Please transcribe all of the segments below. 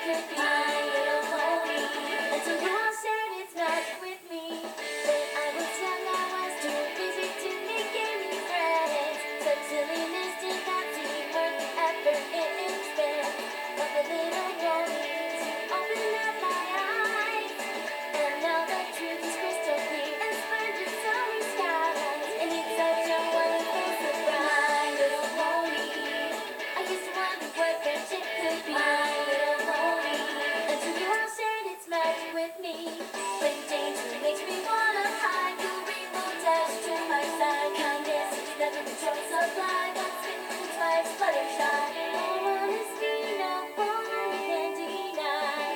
could be my little pony. Until you all shared its magic with me. When I was young, I was too busy to make any friends. Such silliness did not seem worth the effort it expends. But the little ponies opened up my eyes, and now the truth is crystal clear and splendid summer skies. And it's such a wonderful surprise. My little pony, I used to wonder what friendship could be. My little pony, until you all shared its magic with me. When danger makes me wanna hide, you rainbow dash to my side. Kindness is never the choice of life. I'm spinning twice, Fluttershy. All honesty, no one can deny.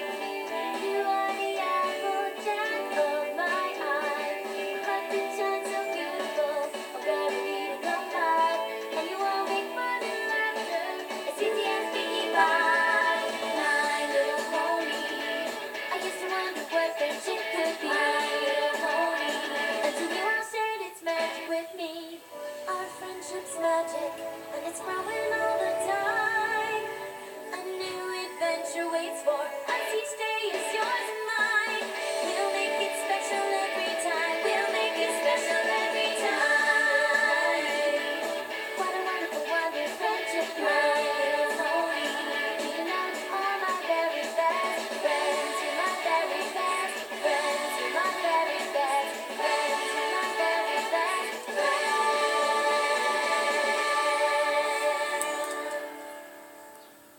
You are the apple jack of my eye. A heart that shines so beautiful, a rarity to come by. And you all make fun and laughter as easy as being by. My little pony, I used to wonder what friendship could be. My little pony, until you all shared its magic with me. Our friendship's magic, and it's growing all the time. A new adventure waits for